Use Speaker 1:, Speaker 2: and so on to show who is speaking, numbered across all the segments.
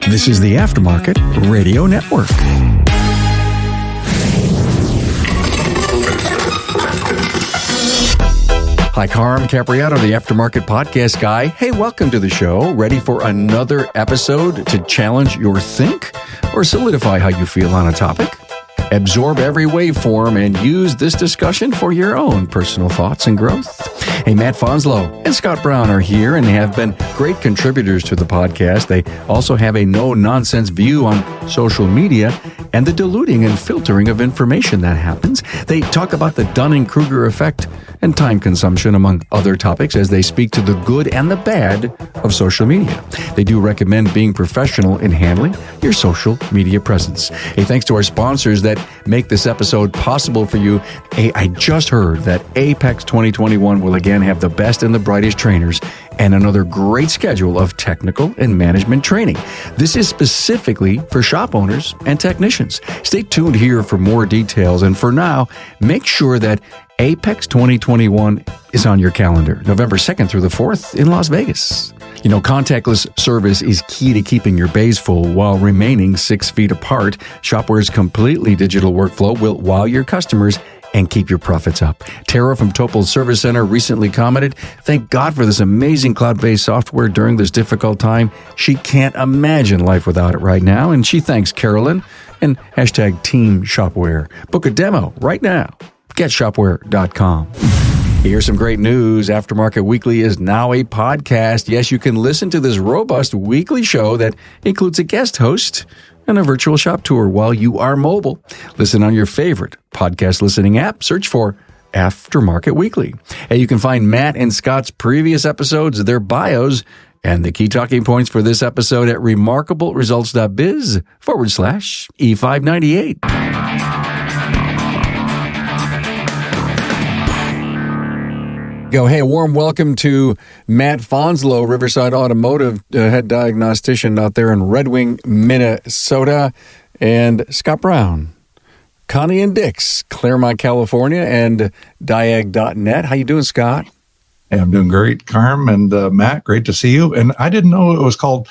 Speaker 1: This is the Aftermarket Radio Network. Hi, Carm Capriato, the Aftermarket Podcast Guy. Hey, welcome to the show. Ready for another episode to challenge your think or solidify how you feel on a topic? Absorb every waveform and use this discussion for your own personal thoughts and growth. Hey, Matt Fanslow and Scott Brown are here and have been great contributors to the podcast. They also have a no-nonsense view on social media and the diluting and filtering of information that happens. They talk about the Dunning-Kruger effect and time consumption, among other topics, as they speak to the good and the bad of social media. They do recommend being professional in handling your social media presence. Hey, thanks to our sponsors that make this episode possible for you. Hey, I just heard that Apex 2021 will again have the best and the brightest trainers and another great schedule of technical and management training. This is specifically for shop owners and technicians. Stay tuned here for more details. And for now, make sure that Apex 2021 is on your calendar, November 2nd through the 4th in Las Vegas. You know, contactless service is key to keeping your bays full while remaining 6 feet apart. Shopware's completely digital workflow will wow your customers and keep your profits up. Tara from Topol Service Center recently commented, "Thank God for this amazing cloud-based software during this difficult time. She can't imagine life without it right now." And she thanks Carolyn and hashtag Team Shopware. Book a demo right now. GetShopware.com. Here's some great news. Aftermarket Weekly is now a podcast. Yes, you can listen to this robust weekly show that includes a guest host and a virtual shop tour while you are mobile. Listen on your favorite podcast listening app. Search for Aftermarket Weekly. And you can find Matt and Scott's previous episodes, their bios, and the key talking points for this episode at remarkableresults.biz/E598. Hey, a warm welcome to Matt Fanslow, Riverside Automotive, head diagnostician out there in Red Wing, Minnesota, and Scott Brown, Connie and Dick's, Claremont, California, and diag.net. How you doing, Scott?
Speaker 2: Hey, I'm doing great, Carm, and Matt, great to see you. And I didn't know it was called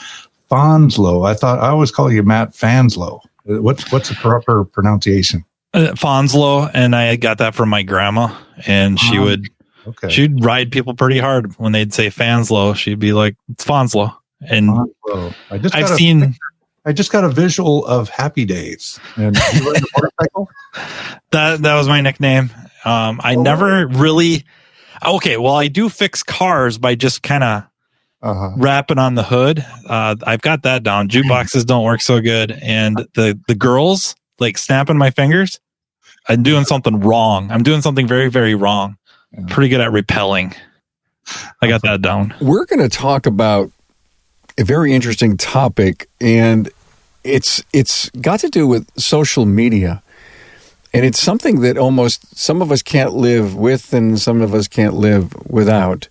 Speaker 2: Fanslow. I always call you Matt Fanslow. What's the proper pronunciation?
Speaker 3: Fanslow, and I got that from my grandma, and she would... Okay. She'd ride people pretty hard when they'd say Fanslow. She'd be like, "It's Fanslow." And
Speaker 2: Fanslow. I just got a visual of Happy Days. And you ride a motorcycle?
Speaker 3: That was my nickname. I never really. Okay, well, I do fix cars by just kind of wrapping on the hood. I've got that down. Jukeboxes don't work so good, and the girls like snapping my fingers. I'm doing something wrong. I'm doing something very, very wrong. Pretty good at repelling. I got that down.
Speaker 1: We're going to talk about a very interesting topic, and it's got to do with social media. And it's something that almost some of us can't live with and some of us can't live without.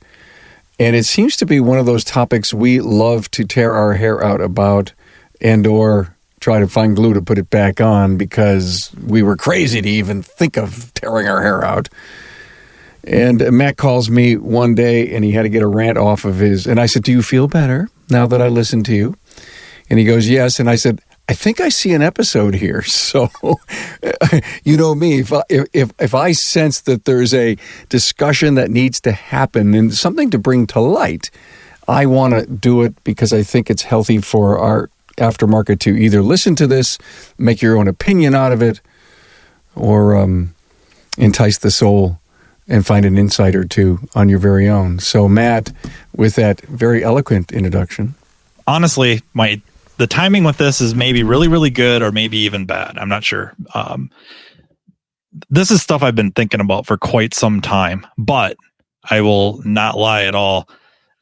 Speaker 1: And it seems to be one of those topics we love to tear our hair out about and or try to find glue to put it back on because we were crazy to even think of tearing our hair out. And Matt calls me one day, and he had to get a rant off of his. And I said, "Do you feel better now that I listened to you?" And he goes, "Yes." And I said, "I think I see an episode here." So, you know me, if I sense that there's a discussion that needs to happen and something to bring to light, I want to do it because I think it's healthy for our aftermarket to either listen to this, make your own opinion out of it, or entice the soul and find an insight or two on your very own. So, Matt, with that very eloquent introduction.
Speaker 3: Honestly, the timing with this is maybe really, really good or maybe even bad. I'm not sure. This is stuff I've been thinking about for quite some time, but I will not lie at all.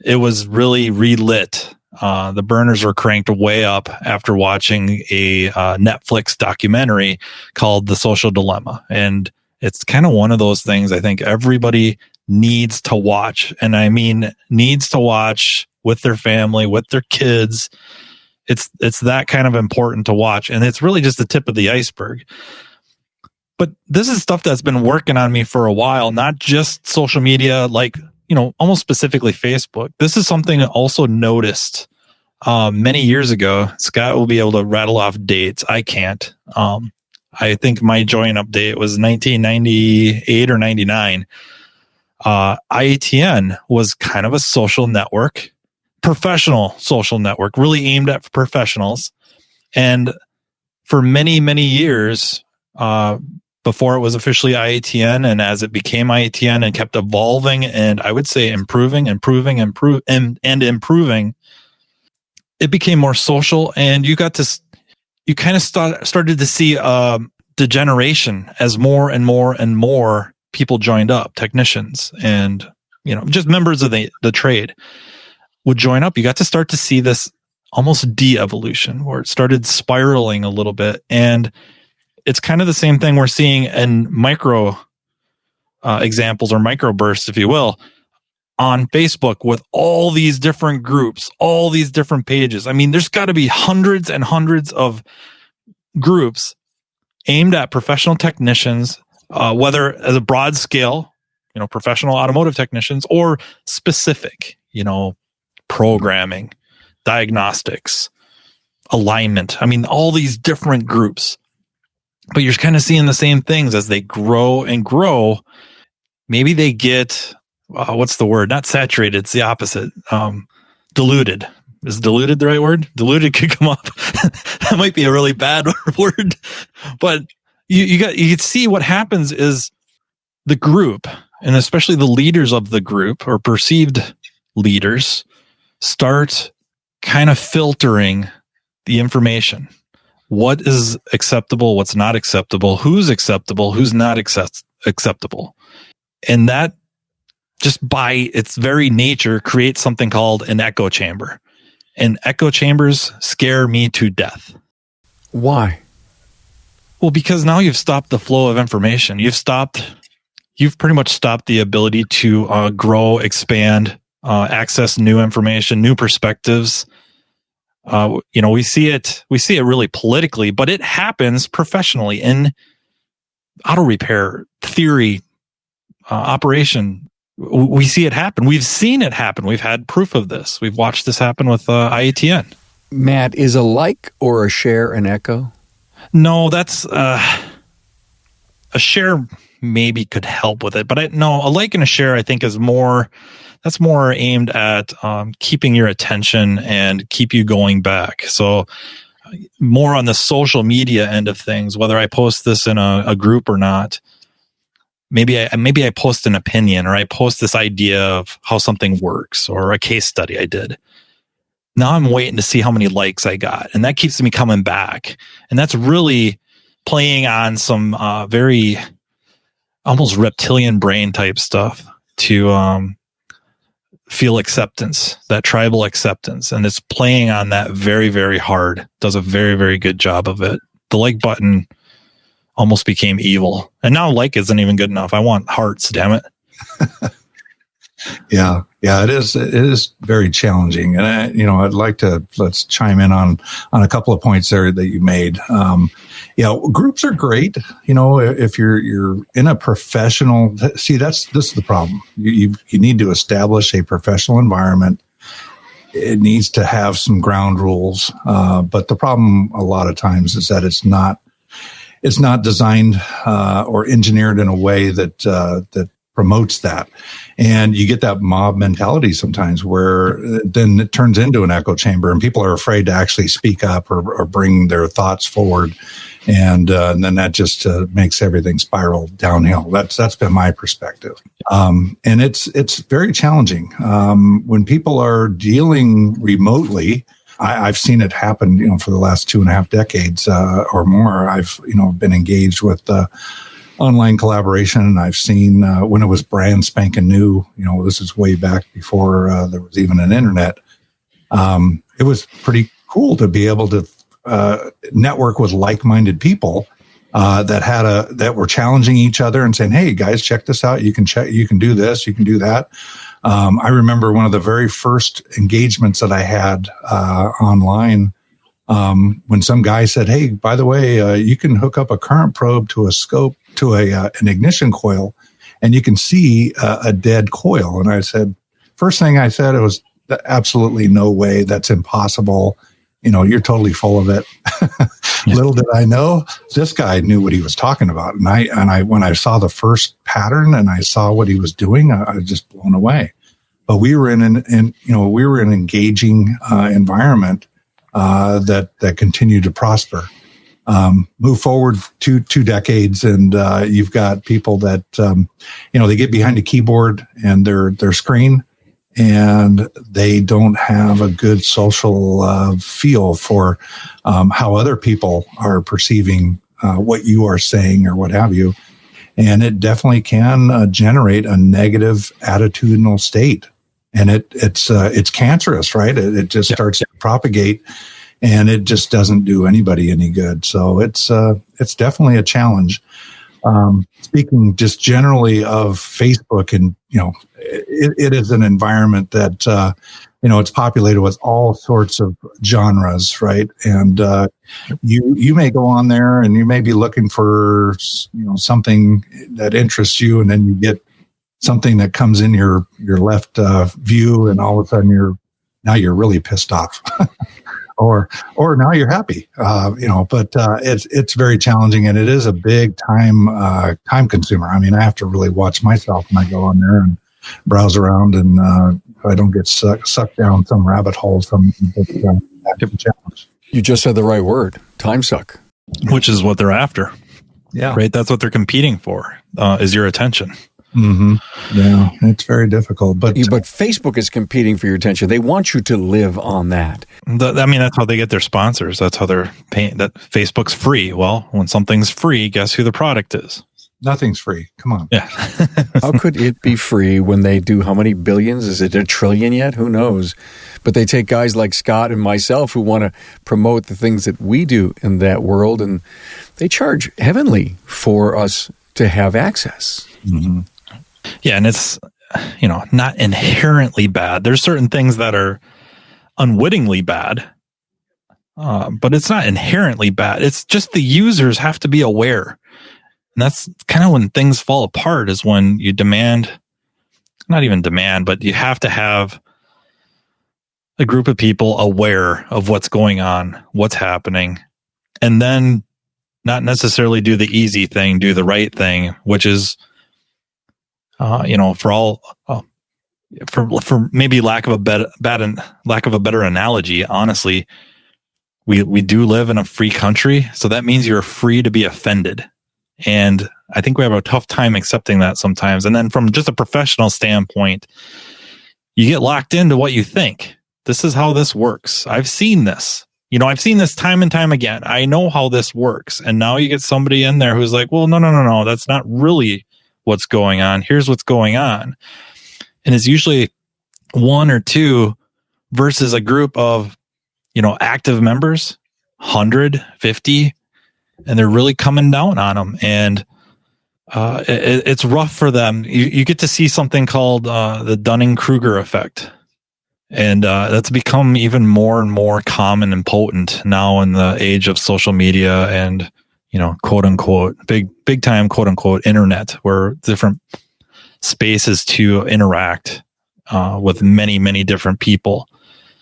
Speaker 3: It was really relit. The burners were cranked way up after watching a Netflix documentary called The Social Dilemma. And it's kind of one of those things I think everybody needs to watch. And I mean, needs to watch with their family, with their kids. It's that kind of important to watch. And it's really just the tip of the iceberg. But this is stuff that's been working on me for a while, not just social media, like, almost specifically Facebook. This is something I also noticed many years ago. Scott will be able to rattle off dates. I can't. I think my join update was 1998 or 99. IATN was kind of a social network, professional social network, really aimed at professionals. And for many, many years, before it was officially IATN, and as it became IATN and kept evolving, and I would say improving, it became more social, and you kind of started to see degeneration as more and more and more people joined up, technicians and just members of the trade would join up. You got to start to see this almost de-evolution where it started spiraling a little bit, and it's kind of the same thing we're seeing in micro examples or micro bursts, if you will, on Facebook with all these different groups, all these different pages. I mean, there's got to be hundreds and hundreds of groups aimed at professional technicians, whether as a broad scale, professional automotive technicians, or specific, programming, diagnostics, alignment. I mean, all these different groups. But you're kind of seeing the same things as they grow and grow. Maybe they get, what's the word? Not saturated. It's the opposite. Diluted. Is diluted the right word? Diluted could come up. That might be a really bad word. But you can see what happens is the group, and especially the leaders of the group or perceived leaders, start kind of filtering the information. What is acceptable? What's not acceptable? Who's acceptable? Who's not acceptable? And that just by its very nature creates something called an echo chamber. And echo chambers scare me to death.
Speaker 1: Why?
Speaker 3: Well, because now you've stopped the flow of information. You've pretty much stopped the ability to grow, expand, access new information, new perspectives. We see it really politically, but it happens professionally in auto repair, theory, operation. We see it happen. We've seen it happen. We've had proof of this. We've watched this happen with IATN.
Speaker 1: Matt, is a like or a share an echo?
Speaker 3: No, that's a share maybe could help with it, but a like and a share I think is more. That's more aimed at keeping your attention and keep you going back. So more on the social media end of things, whether I post this in a group or not, maybe I post an opinion or I post this idea of how something works or a case study I did. Now I'm waiting to see how many likes I got. And that keeps me coming back. And that's really playing on some very almost reptilian brain type stuff to feel acceptance, that tribal acceptance. And it's playing on that very, very hard. Does a very, very good job of it. The like button almost became evil. And now like isn't even good enough. I want hearts, damn it.
Speaker 2: Yeah, it is very challenging. And I'd like to, let's chime in on a couple of points there that you made. Groups are great. If you're in a professional, this is the problem. You need to establish a professional environment. It needs to have some ground rules. But the problem a lot of times is that it's not designed or engineered in a way that promotes that. And you get that mob mentality sometimes where then it turns into an echo chamber and people are afraid to actually speak up or bring their thoughts forward. And then that just makes everything spiral downhill. That's been my perspective. And it's very challenging. When people are dealing remotely, I've seen it happen, for the last 2.5 decades or more. I've, been engaged with online collaboration, and I've seen when it was brand spanking new. This is way back before there was even an internet. It was pretty cool to be able to network with like-minded people that were challenging each other and saying, "Hey, guys, check this out. You can do this. You can do that." I remember one of the very first engagements that I had online when some guy said, "Hey, by the way, you can hook up a current probe to a scope to an ignition coil, and you can see a dead coil." And I said, first thing I said, it was, absolutely no way. That's impossible. You're totally full of it. Little did I know, this guy knew what he was talking about. And I, when I saw the first pattern and I saw what he was doing, I was just blown away. But we were in an engaging environment that continued to prosper. Move forward two decades, and you've got people that they get behind a keyboard and their screen, and they don't have a good social feel for how other people are perceiving what you are saying or what have you. And it definitely can generate a negative attitudinal state. And it's cancerous, right? It just starts to propagate, and it just doesn't do anybody any good. So it's definitely a challenge. Speaking just generally of Facebook, and it is an environment that it's populated with all sorts of genres, right? And you may go on there and you may be looking for something that interests you, and then you get something that comes in your left view, and all of a sudden you're really pissed off. Or now you're happy, but it's very challenging, and it is a big time consumer. I mean, I have to really watch myself when I go on there and browse around, and I don't get sucked down some rabbit hole. Active challenge.
Speaker 1: You just said the right word, time suck,
Speaker 3: which is what they're after.
Speaker 2: Yeah,
Speaker 3: right. That's what they're competing for. Is your attention.
Speaker 2: Mm-hmm. Yeah, it's very difficult. But
Speaker 1: Facebook is competing for your attention. They want you to live on that.
Speaker 3: That's how they get their sponsors. That's how they're paying. That Facebook's free. Well, when something's free, guess who the product is?
Speaker 2: Nothing's free. Come on.
Speaker 3: Yeah.
Speaker 1: How could it be free when they do how many billions? Is it a trillion yet? Who knows? But they take guys like Scott and myself who want to promote the things that we do in that world, and they charge heavenly for us to have access.
Speaker 2: Mm-hmm.
Speaker 3: Yeah, and it's, not inherently bad. There's certain things that are unwittingly bad, but it's not inherently bad. It's just the users have to be aware. And that's kind of when things fall apart, is when you not even demand, but you have to have a group of people aware of what's going on, what's happening, and then not necessarily do the easy thing, do the right thing, which is, for maybe lack of a better analogy, honestly, we do live in a free country, so that means you're free to be offended. And I think we have a tough time accepting that sometimes. And then from just a professional standpoint, you get locked into what you think. This is how this works. I've seen this. I've seen this time and time again. I know how this works. And now you get somebody in there who's like, well, no, that's not really what's going on. Here's what's going on. And it's usually one or two versus a group of, active members, 100, 50, and they're really coming down on them. And it's rough for them. You get to see something called the Dunning-Kruger effect. And that's become even more and more common and potent now in the age of social media and, quote unquote, big time, quote unquote, internet, where different spaces to interact with many, many different people.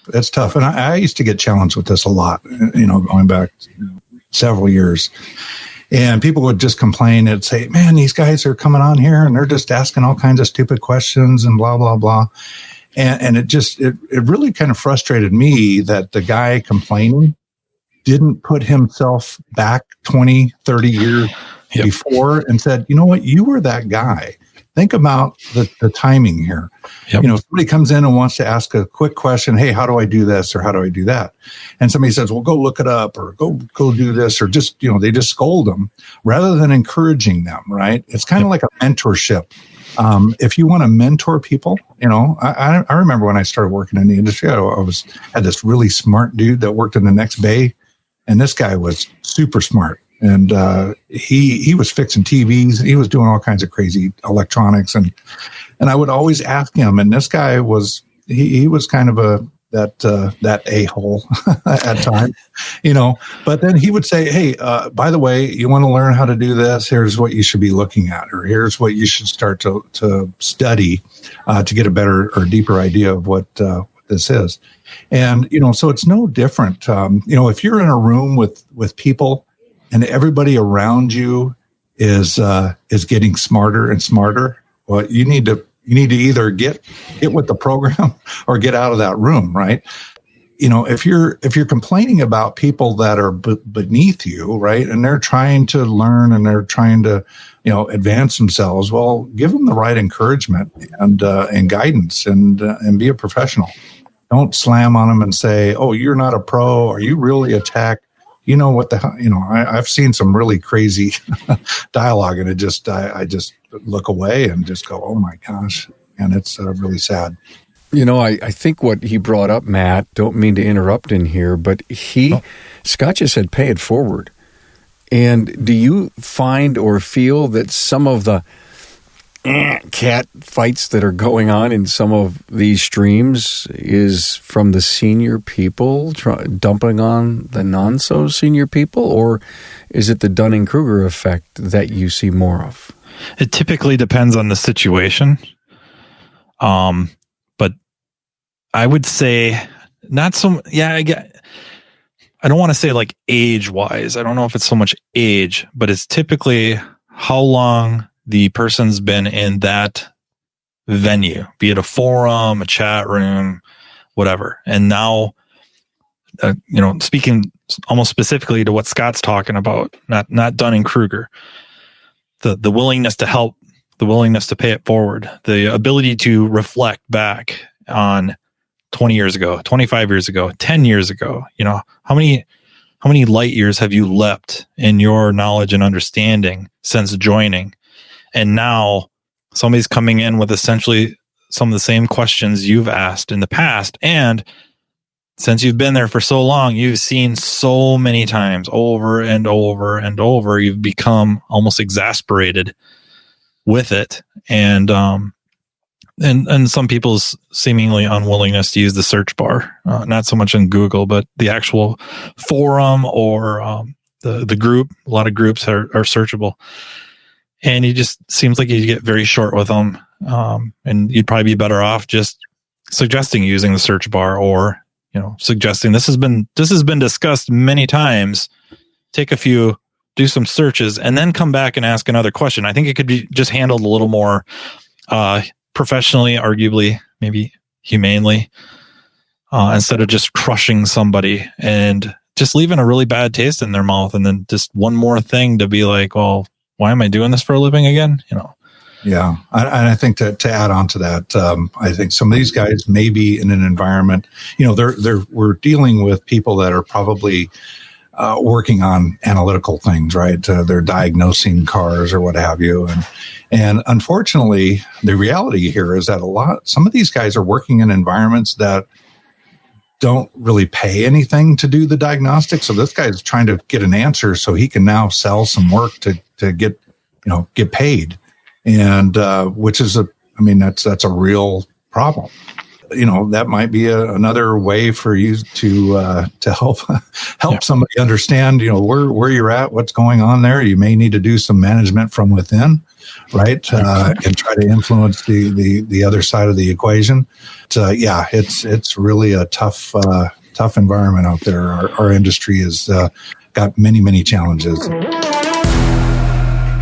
Speaker 2: That's tough. And I used to get challenged with this a lot, going back several years. And people would just complain and say, man, these guys are coming on here and they're just asking all kinds of stupid questions and blah, blah, blah. And it really kind of frustrated me that the guy complaining didn't put himself back 20, 30 years before and said, you know what, you were that guy. Think about the timing here. Yep. Somebody comes in and wants to ask a quick question. Hey, how do I do this? Or how do I do that? And somebody says, well, go look it up or go do this, or just, they just scold them rather than encouraging them. Right. It's kind of like a mentorship. If you want to mentor people, I remember when I started working in the industry, I had this really smart dude that worked in the next bay, and this guy was super smart. And he was fixing TVs. He was doing all kinds of crazy electronics, and I would always ask him. And this guy was he was kind of that a-hole at times, But then he would say, "Hey, by the way, you want to learn how to do this? Here's what you should be looking at, or here's what you should start to study to get a better or deeper idea of what this is. And, so it's no different. If you're in a room with people and everybody around you is getting smarter and smarter, well, you need to either get with the program or get out of that room, right? If you're complaining about people that are beneath you, right, and they're trying to learn and they're trying to, advance themselves, well, give them the right encouragement and guidance and be a professional. Don't slam on them and say, "Oh, you're not a pro. Are you really a tech?" What the hell? I've seen some really crazy dialogue, and I just look away and just go, "Oh my gosh," and it's really sad.
Speaker 1: I think what he brought up, Matt, don't mean to interrupt in here, but Scott just said pay it forward. And do you find or feel that some of the cat fights that are going on in some of these streams is from the senior people dumping on the non-so-senior people, or is it the Dunning-Kruger effect that you see more of?
Speaker 3: It typically depends on the situation. But I would say not so. Yeah, I don't want to say like age-wise. I don't know if it's so much age, but it's typically how long the person's been in that venue, be it a forum, a chat room, whatever. And now, speaking almost specifically to what Scott's talking about, not Dunning-Kruger, the willingness to help, the willingness to pay it forward, the ability to reflect back on 20 years ago, 25 years ago, 10 years ago, how many light years have you leapt in your knowledge and understanding since joining? And now somebody's coming in with essentially some of the same questions you've asked in the past. And since you've been there for so long, you've seen so many times over and over and over, you've become almost exasperated with it. And some people's seemingly unwillingness to use the search bar, not so much in Google, but the actual forum or the group. A lot of groups are searchable. And it just seems like you get very short with them. And you'd probably be better off just suggesting using the search bar, or, suggesting this has been discussed many times. Take a few, do some searches, and then come back and ask another question. I think it could be just handled a little more professionally, arguably, maybe humanely, instead of just crushing somebody and just leaving a really bad taste in their mouth. And then just one more thing to be like, well, why am I doing this for a living again?
Speaker 2: Yeah. I think to add on to that, I think some of these guys may be in an environment, we're dealing with people that are probably working on analytical things, right? They're diagnosing cars or what have you. And unfortunately, the reality here is that some of these guys are working in environments that don't really pay anything to do the diagnostic. So this guy's trying to get an answer so he can now sell some work to get paid. And, which is that's a real problem. That might be another way for you to help somebody understand, where you're at, what's going on there. You may need to do some management from within, right? And try to influence the other side of the equation. It's really a tough environment out there. Our industry has got many, many challenges.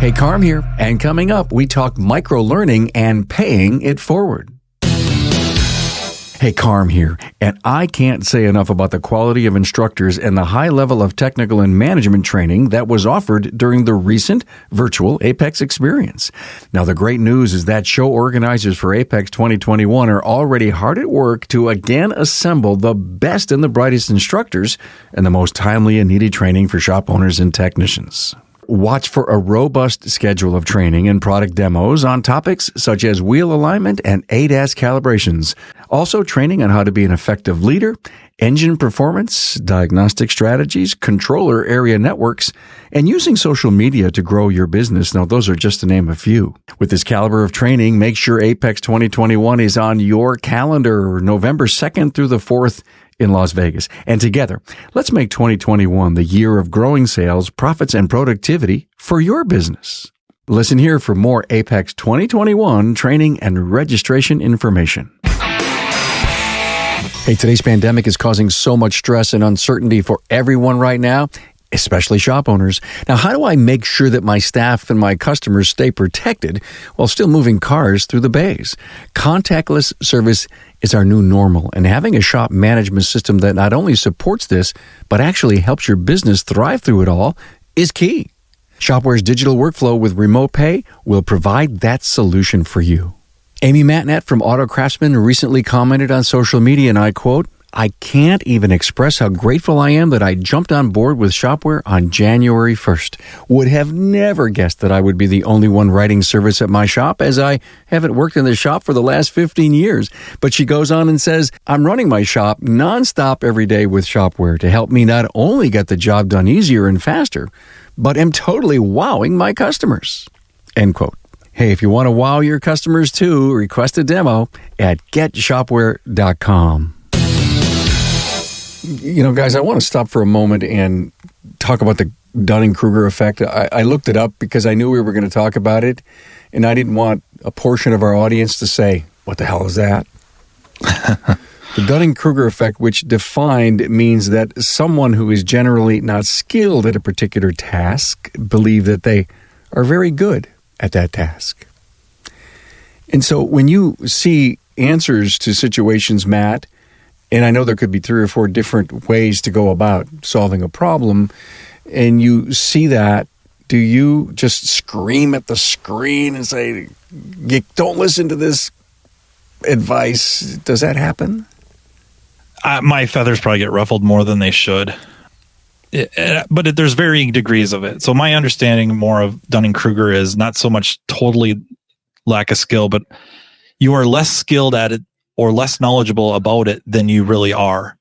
Speaker 1: Hey, Carm here. And coming up, we talk micro-learning and paying it forward. Hey, Carm here, and I can't say enough about the quality of instructors and the high level of technical and management training that was offered during the recent virtual Apex experience. Now, the great news is that show organizers for Apex 2021 are already hard at work to again assemble the best and the brightest instructors and the most timely and needed training for shop owners and technicians. Watch for a robust schedule of training and product demos on topics such as wheel alignment and ADAS calibrations. Also, training on how to be an effective leader, engine performance, diagnostic strategies, controller area networks, and using social media to grow your business. Now, those are just to name a few. With this caliber of training, make sure Apex 2021 is on your calendar November 2nd through the 4th in Las Vegas. And together, let's make 2021 the year of growing sales, profits, and productivity for your business. Listen here for more Apex 2021 training and registration information. Hey, today's pandemic is causing so much stress and uncertainty for everyone right now, especially shop owners. Now, how do I make sure that my staff and my customers stay protected while still moving cars through the bays? Contactless service is our new normal, and having a shop management system that not only supports this, but actually helps your business thrive through it all is key. Shopware's digital workflow with Remote Pay will provide that solution for you. Amy Matnett from Auto Craftsman recently commented on social media, and I quote, "I can't even express how grateful I am that I jumped on board with Shopware on January 1st. Would have never guessed that I would be the only one writing service at my shop, as I haven't worked in the shop for the last 15 years. But she goes on and says, "I'm running my shop nonstop every day with Shopware to help me not only get the job done easier and faster, but am totally wowing my customers." End quote. Hey, if you want to wow your customers too, request a demo at getshopware.com. You know, guys, I want to stop for a moment and talk about the Dunning-Kruger effect. I looked it up because I knew we were going to talk about it, and I didn't want a portion of our audience to say, "What the hell is that?" The Dunning-Kruger effect, which defined, means that someone who is generally not skilled at a particular task believe that they are very good at that task. And so when you see answers to situations, Matt, and I know there could be 3 or 4 different ways to go about solving a problem, and you see that, do you just scream at the screen and say, "Don't listen to this advice"? Does that happen?
Speaker 3: My feathers probably get ruffled more than they should. But there's varying degrees of it. So my understanding more of Dunning-Kruger is not so much totally lack of skill, but you are less skilled at it or less knowledgeable about it than you really are.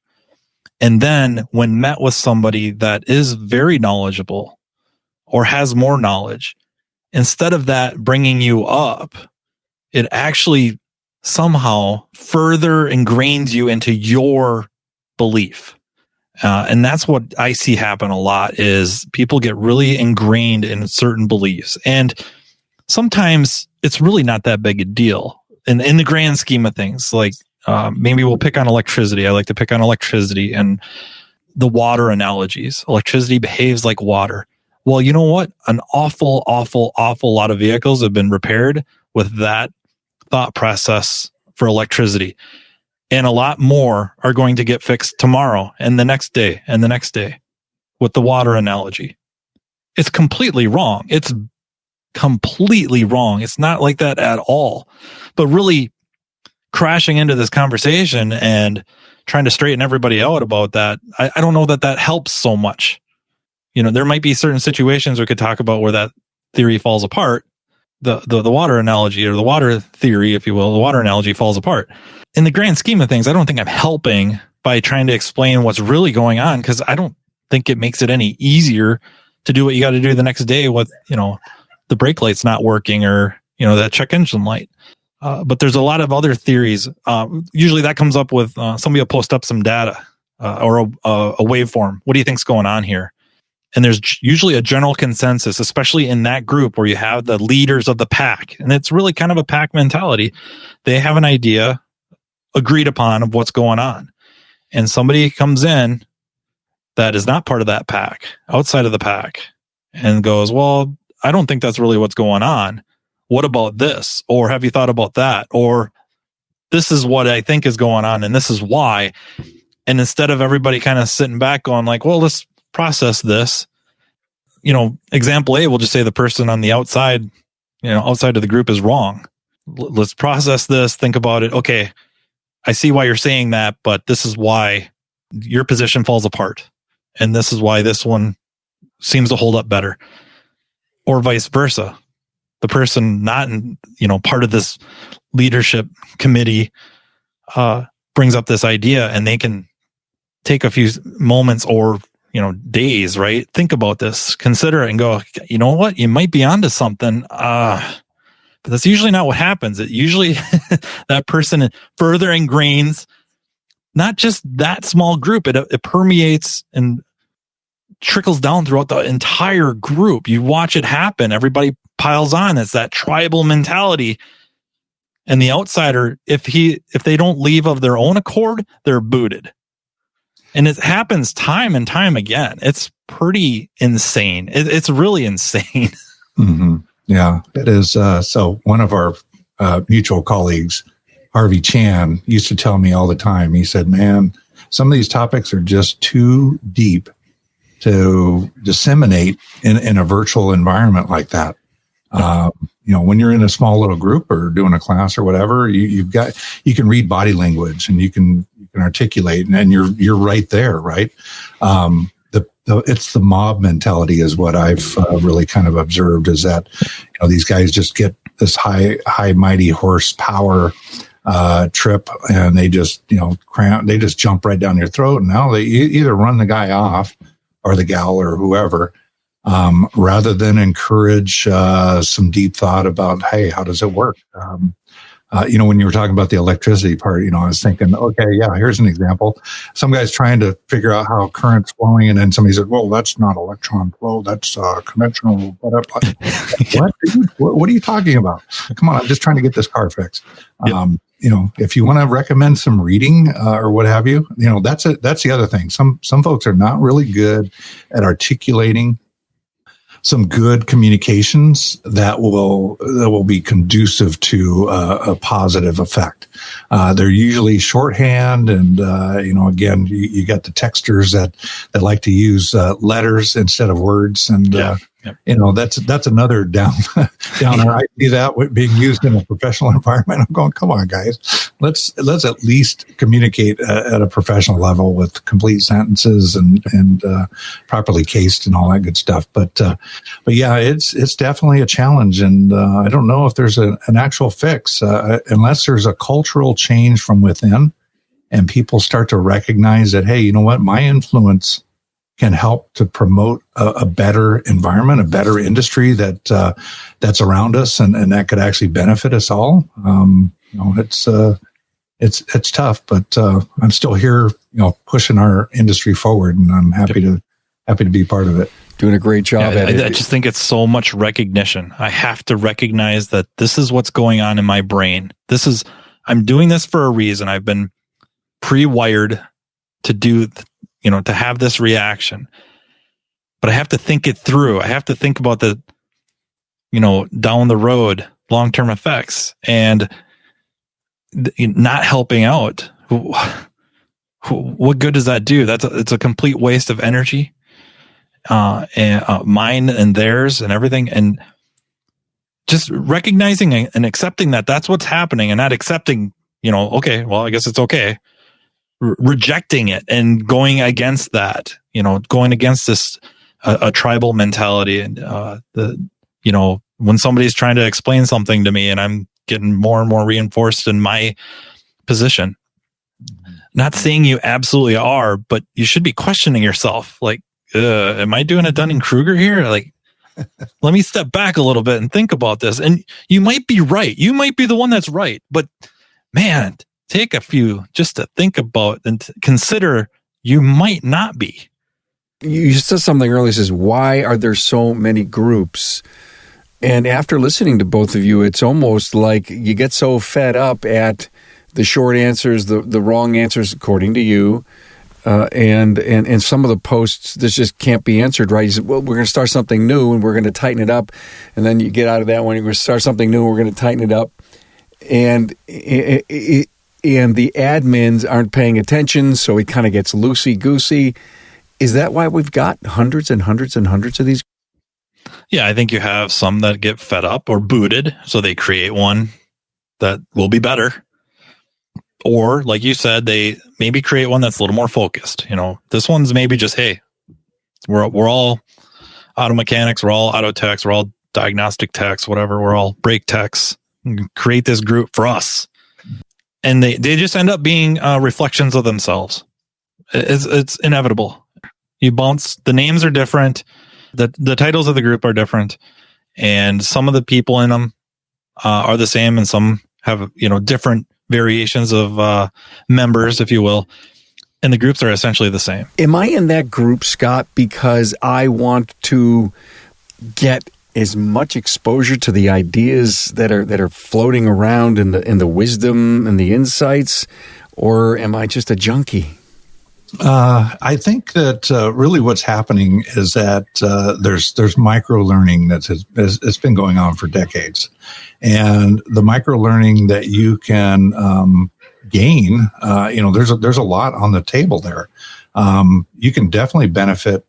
Speaker 3: And then when met with somebody that is very knowledgeable or has more knowledge, instead of that bringing you up, it actually somehow further ingrains you into your belief. And that's what I see happen a lot is people get really ingrained in certain beliefs. And sometimes it's really not that big a deal. And in the grand scheme of things, like maybe we'll pick on electricity. I like to pick on electricity and the water analogies. Electricity behaves like water. Well, you know what? An awful lot of vehicles have been repaired with that thought process for electricity. And a lot more are going to get fixed tomorrow and the next day and the next day with the water analogy. It's completely wrong. It's completely wrong. It's not like that at all. But really crashing into this conversation and trying to straighten everybody out about that, I don't know that helps so much. You know, there might be certain situations we could talk about where that theory falls apart. The water analogy or the water theory, if you will, the water analogy falls apart. In the grand scheme of things, I don't think I'm helping by trying to explain what's really going on, because I don't think it makes it any easier to do what you got to do the next day with, you know, the brake light's not working or, you know, that check engine light. But there's a lot of other theories. Usually that comes up with somebody will post up some data or a waveform. What do you think's going on here? And there's usually a general consensus, especially in that group where you have the leaders of the pack. And it's really kind of a pack mentality. They have an idea agreed upon of what's going on. And somebody comes in that is not part of that pack, outside of the pack, and goes, "Well, I don't think that's really what's going on. What about this? Or have you thought about that? Or this is what I think is going on and this is why." And instead of everybody kind of sitting back going like, "Well, let's process this." You know, example A, we'll just say the person on the outside, you know, outside of the group is wrong. Let's process this, think about it. Okay, I see why you're saying that, but this is why your position falls apart. And this is why this one seems to hold up better. Or vice versa. The person not in, you know, part of this leadership committee brings up this idea, and they can take a few moments or, you know, days, right? Think about this, consider it, and go, "You know what? You might be onto something." But that's usually not what happens. It usually that person further ingrains not just that small group. It permeates and trickles down throughout the entire group. You watch it happen. Everybody piles on. It's that tribal mentality. And the outsider, if they don't leave of their own accord, they're booted. And it happens time and time again. It's pretty insane. It's really insane.
Speaker 2: Mm-hmm. Yeah, it is. So one of our mutual colleagues, Harvey Chan, used to tell me all the time, he said, man, some of these topics are just too deep to disseminate in a virtual environment like that. When you're in a small little group or doing a class or whatever, you can read body language and you can articulate, and you're right there, right? It's the mob mentality is what I've really kind of observed, is that these guys just get this high mighty horsepower trip, and they just they just jump right down your throat, and now they either run the guy off or the gal or whoever, rather than encourage some deep thought about, hey, how does it work? When you were talking about the electricity part, I was thinking, okay, yeah, here's an example. Some guy's trying to figure out how current's flowing, and then somebody said, well, that's not electron flow, that's conventional. What are you talking about? Come on, I'm just trying to get this car fixed. Yep. If you want to recommend some reading or what have you, that's the other thing. Some folks are not really good at articulating some good communications that will be conducive to a positive effect. They're usually shorthand, and again, you got the texters that like to use letters instead of words, and that's another downer. I see that being used in a professional environment. I'm going, come on, guys, let's at least communicate at a professional level with complete sentences and properly cased and all that good stuff. But yeah, it's definitely a challenge, and I don't know if there's an actual fix unless there's a cultural change from within, and people start to recognize that, hey, you know what, my influence can help to promote a better environment, a better industry that's around us, and that could actually benefit us all. It's tough, but I'm still here, pushing our industry forward, and I'm happy to be part of it.
Speaker 1: Doing a great job at it.
Speaker 3: I just think it's so much recognition. I have to recognize that this is what's going on in my brain. I'm doing this for a reason. I've been pre-wired to do, to have this reaction, but I have to think it through. I have to think about the, down the road, long-term effects, and not helping out. What good does that do? It's a complete waste of energy, and mine and theirs and everything. And just recognizing and accepting that that's what's happening, and not accepting, okay, well, I guess it's okay. Rejecting it and going against that, going against this a tribal mentality, and when somebody's trying to explain something to me and I'm getting more and more reinforced in my position. Not saying you absolutely are, but you should be questioning yourself. Like, am I doing a Dunning-Kruger here? Like, let me step back a little bit and think about this. And you might be right. You might be the one that's right. But man, take a few just to think about and consider you might not be.
Speaker 1: You said something earlier, says, why are there so many groups? And after listening to both of you, it's almost like you get so fed up at the short answers, the wrong answers, according to you, and some of the posts, this just can't be answered right. You said, well, we're going to start something new and we're going to tighten it up. And then you get out of that one, you're going to start something new and we're going to tighten it up. And the admins aren't paying attention, so it kind of gets loosey-goosey. Is that why we've got hundreds and hundreds and hundreds of these?
Speaker 3: Yeah, I think you have some that get fed up or booted, so they create one that will be better. Or, like you said, they maybe create one that's a little more focused. This one's maybe just, hey, we're all auto mechanics, we're all auto techs, we're all diagnostic techs, whatever, we're all brake techs. Create this group for us. And they just end up being reflections of themselves. It's inevitable. You bounce, the names are different. The titles of the group are different, and some of the people in them are the same, and some have different variations of members, if you will, and the groups are essentially the same.
Speaker 1: Am I in that group, Scott, because I want to get as much exposure to the ideas that are floating around in the wisdom and the insights, or am I just a junkie?
Speaker 2: I think that really what's happening is that there's micro learning it's been going on for decades, and the micro learning that you can gain, there's a lot on the table there. You can definitely benefit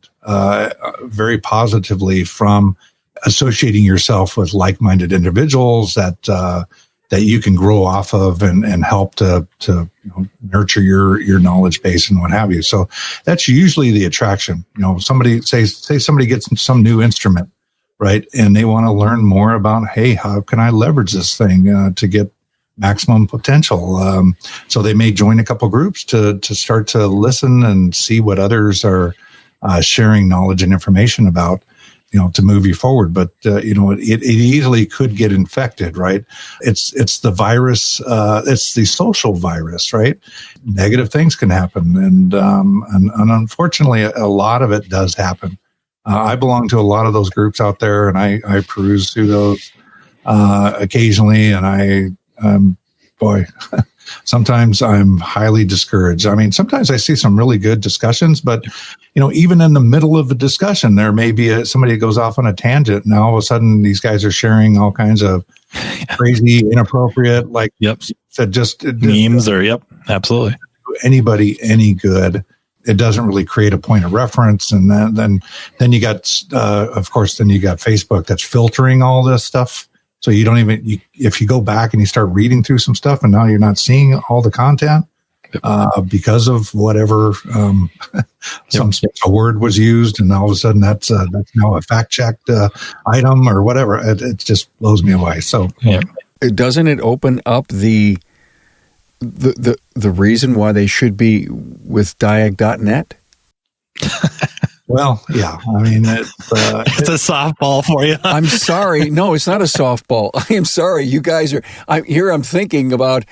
Speaker 2: very positively from associating yourself with like-minded individuals that you can grow off of and help to nurture your knowledge base and what have you. So that's usually the attraction. Somebody say somebody gets some new instrument, right? And they want to learn more about, hey, how can I leverage this thing to get maximum potential? So they may join a couple groups to start to listen and see what others are sharing knowledge and information about, to move you forward. But, it easily could get infected, right? It's the virus, it's the social virus, right? Negative things can happen. And unfortunately, a lot of it does happen. I belong to a lot of those groups out there, and I peruse through those occasionally. And sometimes I'm highly discouraged. I mean, sometimes I see some really good discussions, but even in the middle of a discussion, there may be somebody that goes off on a tangent, and all of a sudden these guys are sharing all kinds of crazy, inappropriate, that just
Speaker 3: memes absolutely.
Speaker 2: Anybody any good. It doesn't really create a point of reference, and then you got, of course, then you got Facebook that's filtering all this stuff. So you don't even, if you go back and you start reading through some stuff and now you're not seeing all the content because of whatever, some special word was used, and all of a sudden that's now a fact-checked item or whatever. It just blows me away. So
Speaker 1: doesn't it open up the reason why they should be with diag.net?
Speaker 2: Well, yeah. I mean, it's
Speaker 3: a softball for you.
Speaker 1: I'm sorry. No, it's not a softball. I am sorry. You guys are. I'm thinking about,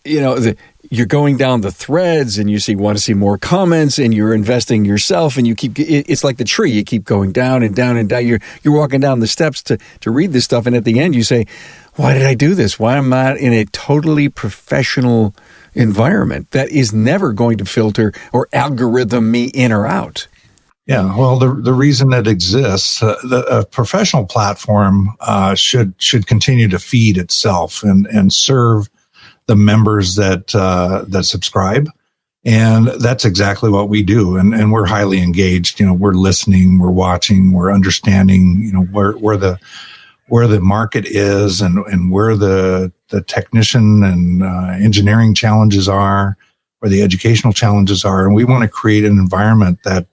Speaker 1: you're going down the threads, and you want to see more comments, and you're investing yourself, and you keep. It's like the tree. You keep going down and down and down. You're walking down the steps to read this stuff, and at the end, you say, "Why did I do this? Why am I in a totally professional environment that is never going to filter or algorithm me in or out?"
Speaker 2: Yeah, well, the reason it exists, the professional platform should continue to feed itself and serve the members that subscribe, and that's exactly what we do. And we're highly engaged. We're listening, we're watching, we're understanding. Where the market is and where the technician and engineering challenges are, where the educational challenges are, and we want to create an environment that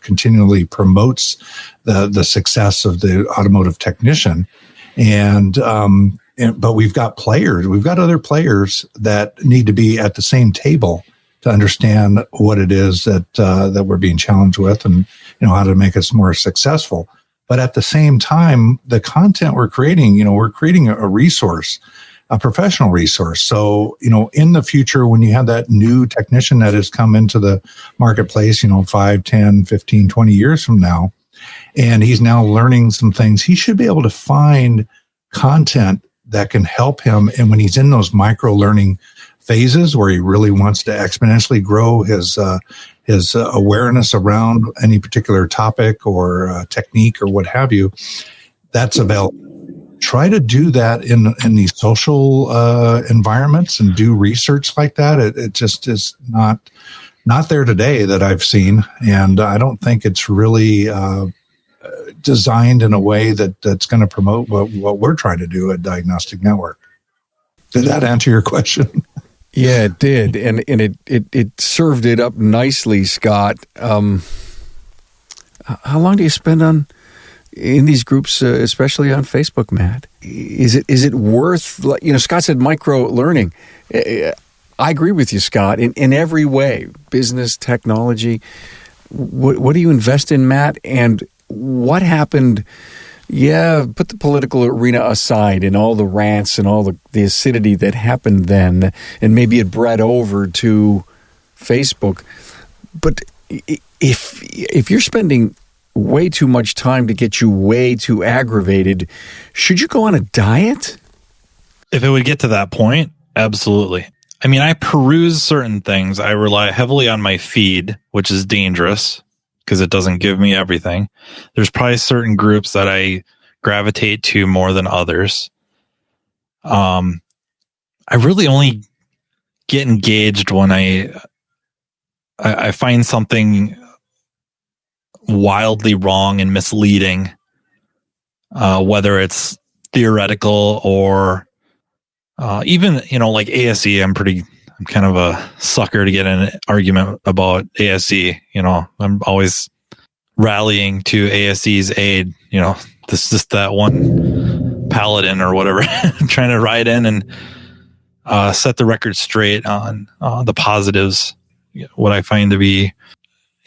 Speaker 2: continually promotes the success of the automotive technician. But we've got other players that need to be at the same table to understand what it is that we're being challenged with, and how to make us more successful. But at the same time, the content we're creating a resource, a professional resource. So, in the future, when you have that new technician that has come into the marketplace, 5, 10, 15, 20 years from now, and he's now learning some things, he should be able to find content that can help him. And when he's in those micro learning phases where he really wants to exponentially grow his awareness around any particular topic or technique or what have you, that's available. Try to do that in these social environments and do research like that. It just is not there today that I've seen, and I don't think it's really designed in a way that's going to promote what we're trying to do at Diagnostic Network. Did that answer your question?
Speaker 1: Yeah, it did, and it served it up nicely, Scott. How long do you spend in these groups, especially on Facebook, Matt? Is it worth? Scott said micro learning. I agree with you, Scott, in every way. Business, technology. What do you invest in, Matt? And what happened? Yeah, put the political arena aside and all the rants and all the acidity that happened then, and maybe it bred over to Facebook. But if you're spending way too much time to get you way too aggravated, should you go on a diet?
Speaker 3: If it would get to that point, absolutely. I mean, I peruse certain things. I rely heavily on my feed, which is dangerous because it doesn't give me everything. There's probably certain groups that I gravitate to more than others. I really only get engaged when I find something wildly wrong and misleading, whether it's theoretical or even, like ASE. I'm kind of a sucker to get in an argument about ASE. I'm always rallying to ASE's aid. This is just that one paladin or whatever, trying to ride in and set the record straight on the positives, what I find to be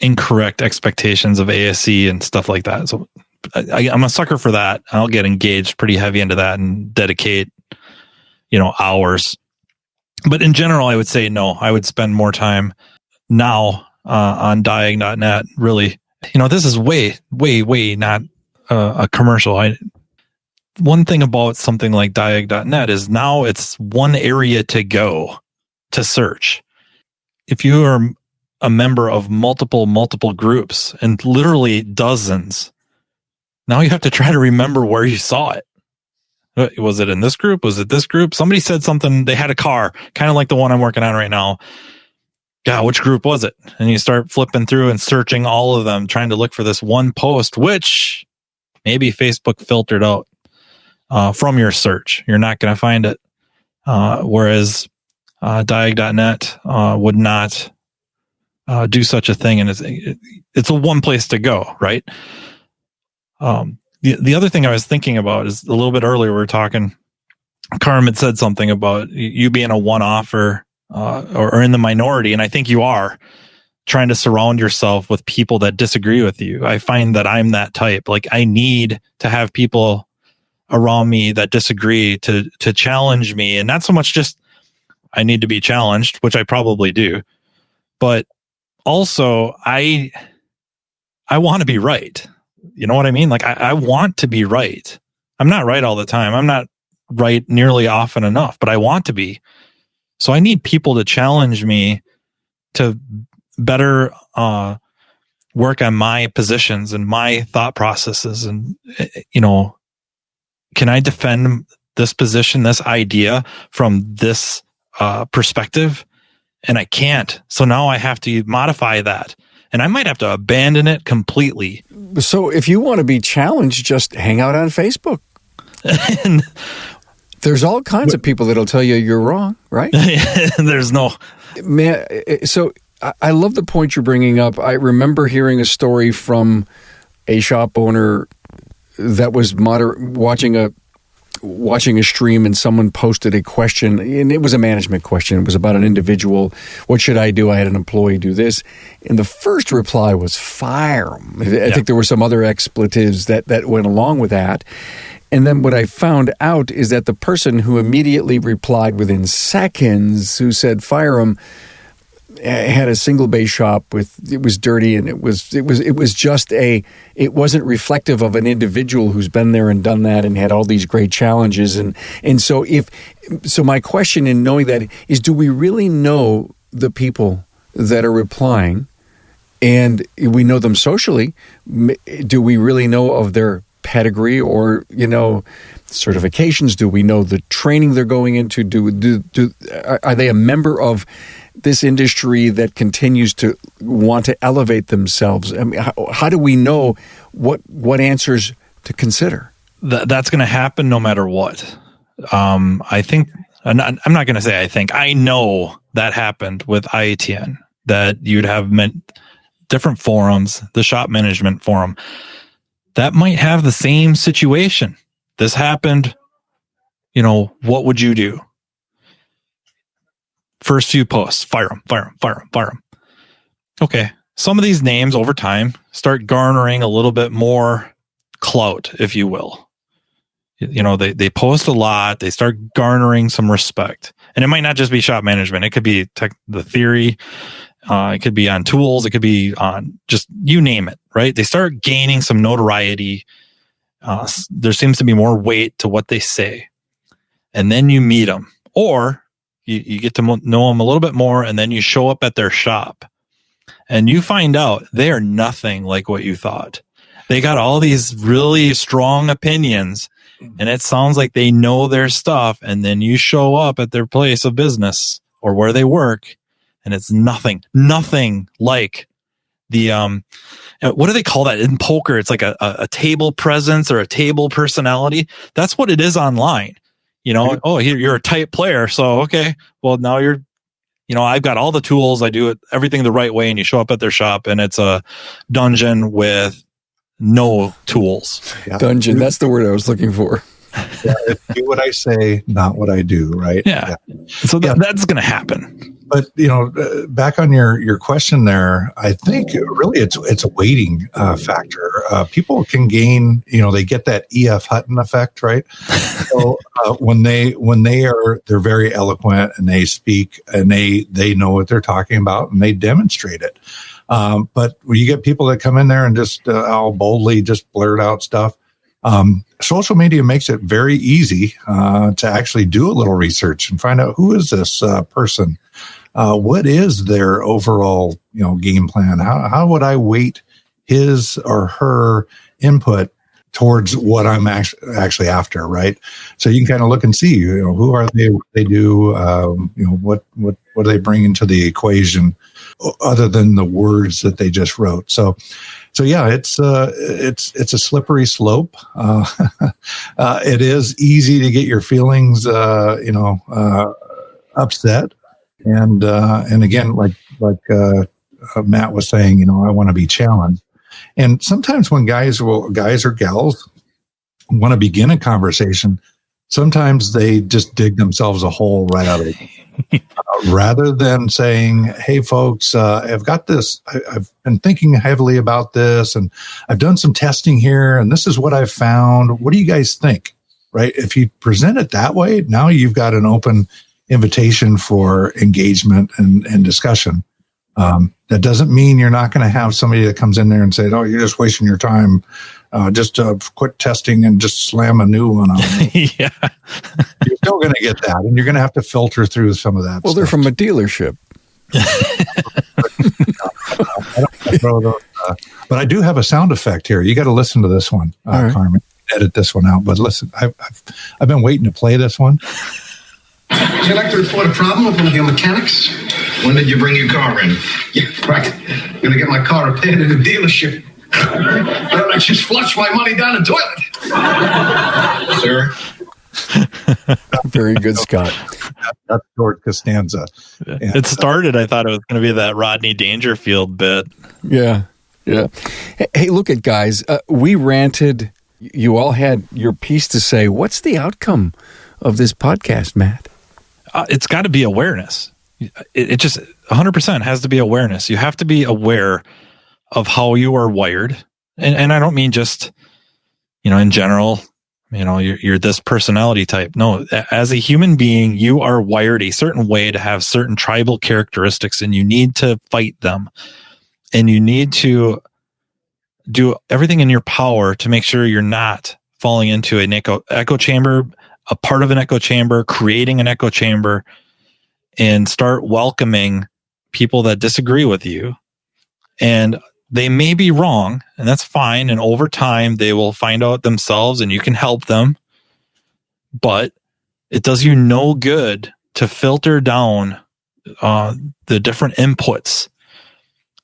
Speaker 3: incorrect expectations of ASE and stuff like that. So I'm a sucker for that. I'll get engaged pretty heavy into that and dedicate, hours. But in general, I would say no. I would spend more time now on diag.net. Really, this is way, way, way not a commercial. One thing about something like diag.net is now it's one area to go to search. If you are a member of multiple groups and literally dozens, now you have to try to remember where you saw it. Was it in this group? Was it this group? Somebody said something. They had a car, kind of like the one I'm working on right now. God, which group was it? And you start flipping through and searching all of them, trying to look for this one post, which maybe Facebook filtered out from your search. You're not going to find it. Whereas diag.net would not do such a thing. And it's a one place to go, right? The other thing I was thinking about is a little bit earlier, we were talking, Carm had said something about you being a one-offer or in the minority. And I think you are trying to surround yourself with people that disagree with you. I find that I'm that type. Like, I need to have people around me that disagree to challenge me. And not so much just I need to be challenged, which I probably do, but also I want to be right. You know what I mean? Like, I want to be right. I'm not right all the time. I'm not right nearly often enough, but I want to be. So I need people to challenge me to better work on my positions and my thought processes. And, can I defend this position, this idea from this perspective? And I can't. So now I have to modify that. And I might have to abandon it completely.
Speaker 1: So if you want to be challenged, just hang out on Facebook.
Speaker 3: And
Speaker 1: there's all kinds of people that'll tell you you're wrong, right?
Speaker 3: There's no...
Speaker 1: Man, so I love the point you're bringing up. I remember hearing a story from a shop owner that was watching a stream, and someone posted a question, and it was a management question. It was about an individual. What should I do? I had an employee do this. And the first reply was fire them. I think there were some other expletives that went along with that. And then what I found out is that the person who immediately replied within seconds, who said fire them, had a single bay shop it was dirty, and it wasn't reflective of an individual who's been there and done that and had all these great challenges. And so my question in knowing that is, do we really know the people that are replying? And we know them socially. Do we really know of their pedigree or, certifications? Do we know the training they're going into? Are they a member of this industry that continues to want to elevate themselves? I mean, how do we know what answers to consider?
Speaker 3: That's going to happen no matter what. I think, I'm not going to say I think, I know that happened with IATN, that you'd have different forums, the shop management forum, that might have the same situation. This happened, what would you do? First few posts, fire them. Okay. Some of these names over time start garnering a little bit more clout, if you will. They post a lot. They start garnering some respect. And it might not just be shop management. It could be the theory. It could be on tools. It could be on just, you name it, right? They start gaining some notoriety. There seems to be more weight to what they say. And then you meet them, or you get to know them a little bit more, and then you show up at their shop and you find out they are nothing like what you thought. They got all these really strong opinions, and it sounds like they know their stuff. And then you show up at their place of business or where they work, and it's nothing like the, what do they call that in poker? It's like a table presence or a table personality. That's what it is online. Oh, you're a type player. So, okay, well, now I've got all the tools. I do everything the right way. And you show up at their shop and it's a dungeon with no tools.
Speaker 1: Yeah. Dungeon. That's the word I was looking for.
Speaker 2: Yeah, do what I say, not what I do. Right.
Speaker 3: Yeah. So that's going to happen.
Speaker 2: But, back on your question there, I think really it's a weighting factor. People can gain, they get that E.F. Hutton effect, right? So when they're very eloquent and they speak and they know what they're talking about and they demonstrate it. But when you get people that come in there and just all boldly just blurt out stuff, social media makes it very easy to actually do a little research and find out who is this person. What is their overall, game plan? How would I weight his or her input towards what I'm actually after, right? So you can kind of look and see, who are they? What they do? What do they bring into the equation, other than the words that they just wrote? So yeah, it's a slippery slope. It is easy to get your feelings, upset. And again, like Matt was saying, I want to be challenged. And sometimes when guys or gals want to begin a conversation, sometimes they just dig themselves a hole right out of it. Rather than saying, hey, folks, I've got this. I've been thinking heavily about this, and I've done some testing here, and this is what I've found. What do you guys think? Right? If you present it that way, now you've got an open invitation for engagement and discussion. That doesn't mean you're not going to have somebody that comes in there and say, "Oh, you're just wasting your time. Just quit testing and just slam a new one on."
Speaker 3: Yeah,
Speaker 2: you're still going to get that, and you're going to have to filter through some of that.
Speaker 1: Well, they're from a dealership.
Speaker 2: But I do have a sound effect here. You got to listen to this one, right. Carmen. Edit this one out. But listen, I've been waiting to play this one.
Speaker 4: Would you like to report a problem with one of your mechanics?
Speaker 5: When did you bring your car in?
Speaker 4: Yeah, right. I'm going to get my car repaired at a dealership. Don't I just flush my money down the toilet?
Speaker 5: Sir?
Speaker 1: Very good, Scott.
Speaker 2: That's George Costanza.
Speaker 3: It started, I thought it was going to be that Rodney Dangerfield bit.
Speaker 1: Yeah. Hey, look at guys. We ranted. You all had your piece to say. What's the outcome of this podcast, Matt?
Speaker 3: It's got to be awareness. It just 100% has to be awareness. You have to be aware of how you are wired. And I don't mean just, in general, you're this personality type. No, as a human being, you are wired a certain way to have certain tribal characteristics, and you need to fight them. And you need to do everything in your power to make sure you're not falling into an echo chamber, a part of an echo chamber, creating an echo chamber, and start welcoming people that disagree with you. And they may be wrong, and that's fine. And over time, they will find out themselves, and you can help them. But it does you no good to filter down the different inputs.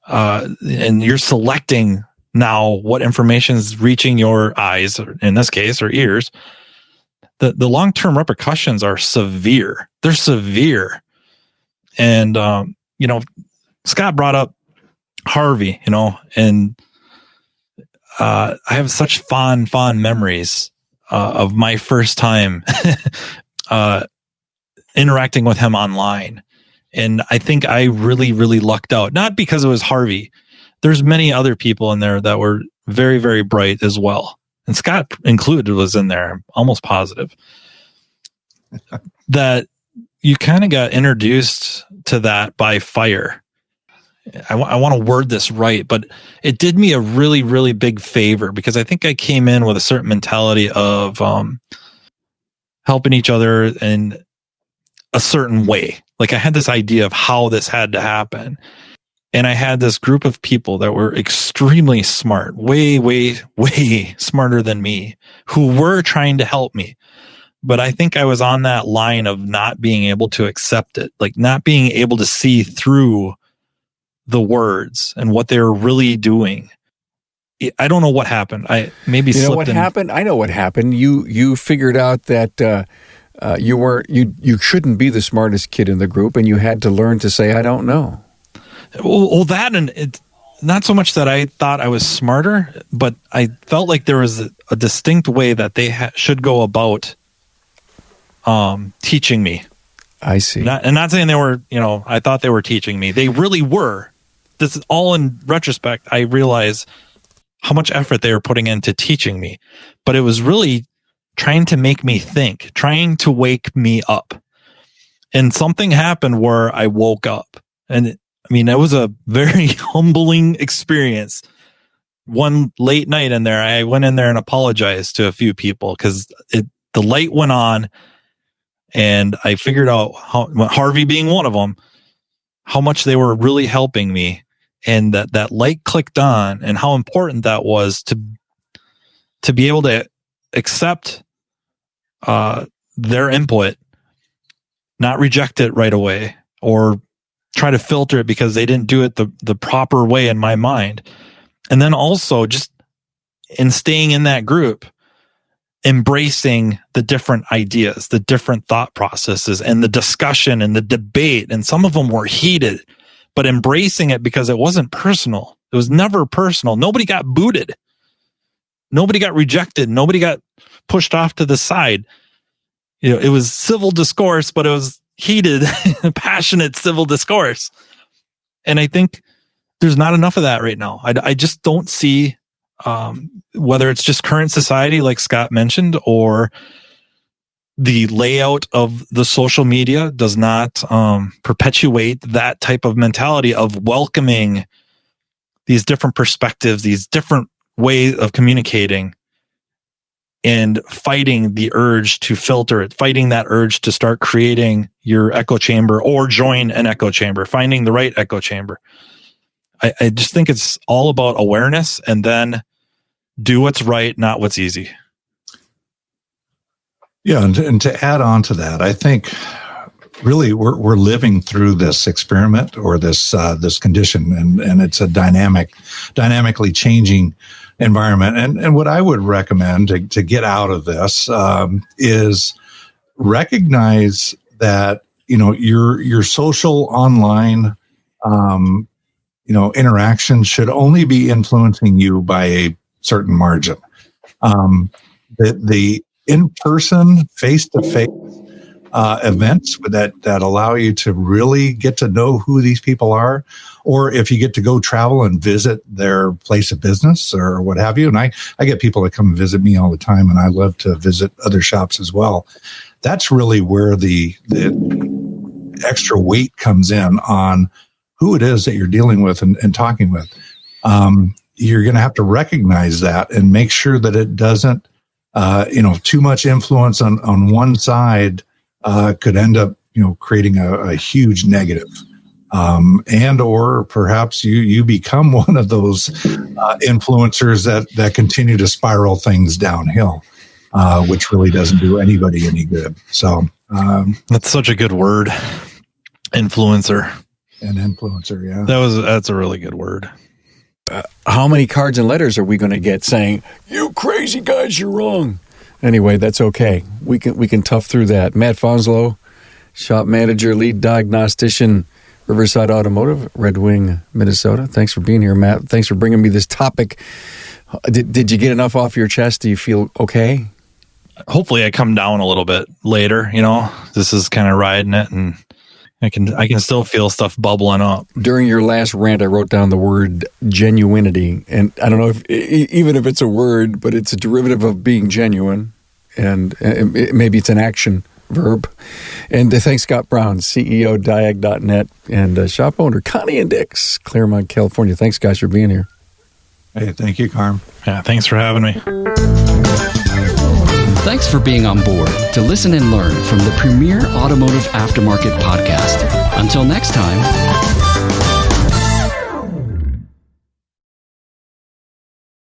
Speaker 3: And you're selecting now what information is reaching your eyes, or in this case, or ears. The long-term repercussions are severe. They're severe. And, Scott brought up Harvey, and I have such fond memories of my first time interacting with him online. And I think I really, really lucked out, not because it was Harvey. There's many other people in there that were very, very bright as well. And Scott included was in there. I'm almost positive that you kind of got introduced to that by fire. I want to word this right, but it did me a really, really big favor because I think I came in with a certain mentality of helping each other in a certain way. Like I had this idea of how this had to happen. And I had this group of people that were extremely smart, way, way, way smarter than me, who were trying to help me. But I think I was on that line of not being able to accept it, like not being able to see through the words and what they were really doing. I don't know what happened. I maybe
Speaker 1: you know what happened. I know what happened. You figured out that you shouldn't be the smartest kid in the group, and you had to learn to say I don't know.
Speaker 3: Well, that and it, not so much that I thought I was smarter, but I felt like there was a distinct way that they should go about teaching me.
Speaker 1: I see.
Speaker 3: Not saying they were, I thought they were teaching me. They really were. This is all in retrospect. I realize how much effort they were putting into teaching me, but it was really trying to make me think, trying to wake me up. And something happened where I woke up. And it was a very humbling experience. One late night in there, I went in there and apologized to a few people because the light went on. And I figured out Harvey being one of them, how much they were really helping me, and that light clicked on, and how important that was to be able to accept their input, not reject it right away, or try to filter it because they didn't do it the proper way in my mind. And then also just in staying in that group, embracing the different ideas, the different thought processes, and the discussion and the debate. And some of them were heated, but embracing it because it wasn't personal. It was never personal. Nobody got booted. Nobody got rejected. Nobody got pushed off to the side. It was civil discourse, but it was heated, passionate civil discourse. And I think there's not enough of that right now. I just don't see whether it's just current society, like Scott mentioned, or the layout of the social media does not perpetuate that type of mentality of welcoming these different perspectives, these different ways of communicating, and fighting the urge to filter it, fighting that urge to start creating your echo chamber or join an echo chamber, finding the right echo chamber. I just think it's all about awareness, and then do what's right, not what's easy.
Speaker 2: Yeah, and to add on to that, I think really we're living through this experiment or this condition, and it's a dynamically changing environment. And what I would recommend to get out of this is recognize that your social online interaction should only be influencing you by a certain margin. The in-person, face-to-face events that allow you to really get to know who these people are, or if you get to go travel and visit their place of business or what have you. And I get people that come and visit me all the time, and I love to visit other shops as well. That's really where the extra weight comes in on who it is that you're dealing with and talking with. You're going to have to recognize that and make sure that it doesn't, too much influence on one side could end up, creating a huge negative. And or perhaps you become one of those influencers that continue to spiral things downhill, which really doesn't do anybody any good. So
Speaker 3: that's such a good word, influencer.
Speaker 2: An influencer, yeah.
Speaker 3: That's a really good word.
Speaker 1: How many cards and letters are we going to get saying, "You crazy guys, you're wrong"? Anyway, that's okay. We can tough through that. Matt Fanslow, shop manager, lead diagnostician, Riverside Automotive, Red Wing, Minnesota. Thanks for being here, Matt. Thanks for bringing me this topic. Did you get enough off your chest? Do you feel okay?
Speaker 3: Hopefully I come down a little bit later. This is kind of riding it, and I can still feel stuff bubbling up. During
Speaker 1: your last rant, I wrote down the word genuinity, and I don't know even if it's a word, but it's a derivative of being genuine, and maybe it's an action verb. And thanks, Scott Brown, CEO, diag.net, and shop owner, Connie and Dick's, Claremont, California. Thanks, guys, for being here.
Speaker 2: Hey, thank you, Carm.
Speaker 3: Yeah, thanks for having me.
Speaker 6: Thanks for being on board to listen and learn from the premier automotive aftermarket podcast. Until next time.